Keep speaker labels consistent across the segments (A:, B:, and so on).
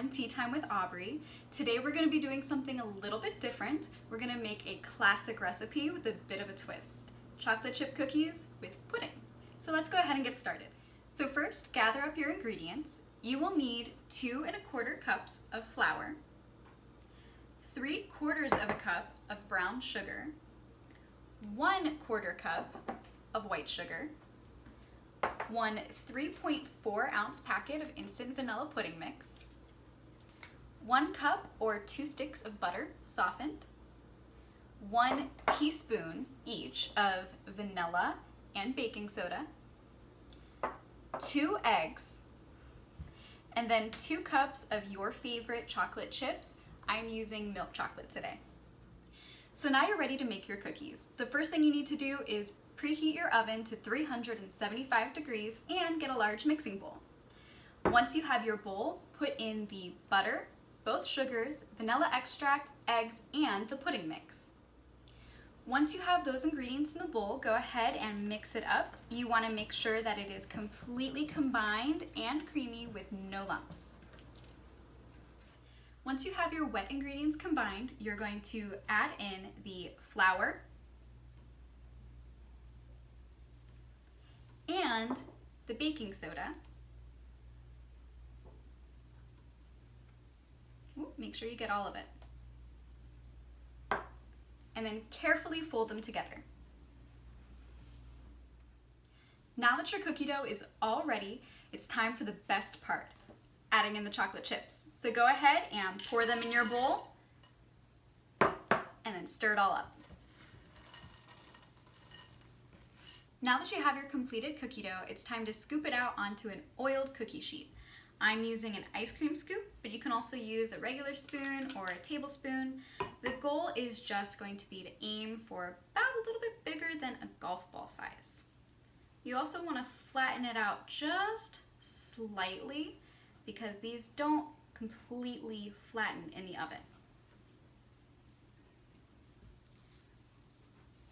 A: Quaran-Tea time with Aubrey. Today we're going to be doing something a little bit different. We're going to make a classic recipe with a bit of a twist. Chocolate chip cookies with pudding. So let's go ahead and get started. So first, gather up your ingredients. You will need 2 1/4 cups of flour, 3/4 of a cup of brown sugar, 1/4 cup of white sugar, 1 3.4 ounce packet of instant vanilla pudding mix, 1 cup or 2 sticks of butter softened, 1 teaspoon each of vanilla and baking soda, 2 eggs, and then 2 cups of your favorite chocolate chips. I'm using milk chocolate today. So now you're ready to make your cookies. The first thing you need to do is preheat your oven to 375 degrees and get a large mixing bowl. Once you have your bowl, put in the butter, both sugars, vanilla extract, eggs, and the pudding mix. Once you have those ingredients in the bowl, go ahead and mix it up. You want to make sure that it is completely combined and creamy with no lumps. Once you have your wet ingredients combined, you're going to add in the flour and the baking soda. Ooh, make sure you get all of it. And then carefully fold them together. Now that your cookie dough is all ready, it's time for the best part, adding in the chocolate chips. So go ahead and pour them in your bowl and then stir it all up. Now that you have your completed cookie dough, it's time to scoop it out onto an oiled cookie sheet. I'm using an ice cream scoop, but you can also use a regular spoon or a tablespoon. The goal is just going to be to aim for about a little bit bigger than a golf ball size. You also want to flatten it out just slightly because these don't completely flatten in the oven.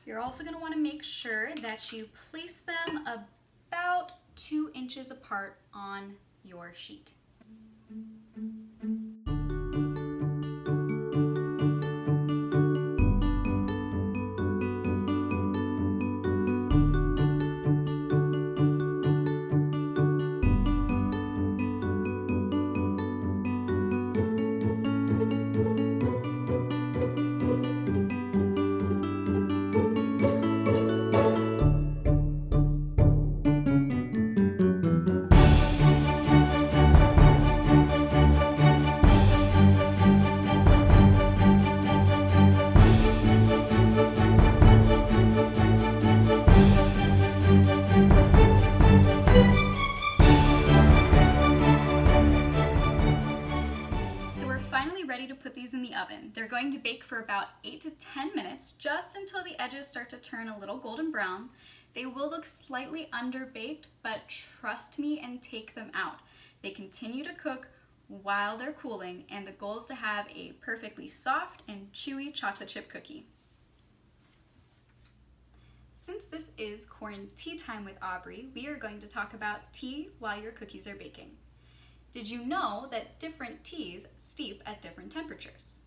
A: You're also going to want to make sure that you place them about 2 inches apart on your sheet. Ready to put these in the oven. They're going to bake for about 8 to 10 minutes, just until the edges start to turn a little golden brown. They will look slightly underbaked, but trust me and take them out. They continue to cook while they're cooling, and the goal is to have a perfectly soft and chewy chocolate chip cookie. Since this is Quaran-Tea time with Aubrey, we are going to talk about tea while your cookies are baking. Did you know that different teas steep at different temperatures?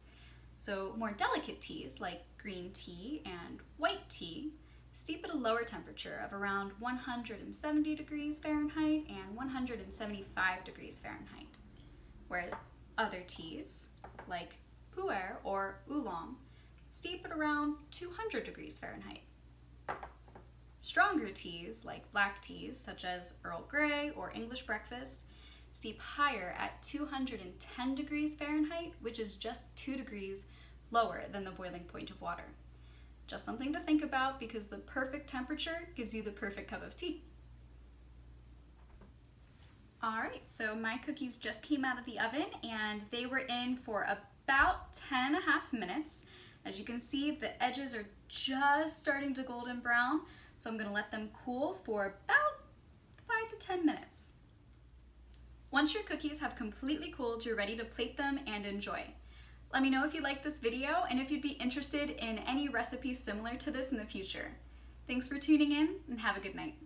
A: So more delicate teas like green tea and white tea steep at a lower temperature of around 170 degrees Fahrenheit and 175 degrees Fahrenheit. Whereas other teas like pu'er or oolong steep at around 200 degrees Fahrenheit. Stronger teas like black teas such as Earl Grey or English breakfast steep higher at 210 degrees Fahrenheit, which is just 2 degrees lower than the boiling point of water. Just something to think about because the perfect temperature gives you the perfect cup of tea. All right, so my cookies just came out of the oven and they were in for about 10 and a half minutes. As you can see, the edges are just starting to golden brown, so I'm gonna let them cool for about 5 to 10 minutes. Once your cookies have completely cooled, you're ready to plate them and enjoy. Let me know if you liked this video and if you'd be interested in any recipes similar to this in the future. Thanks for tuning in and have a good night.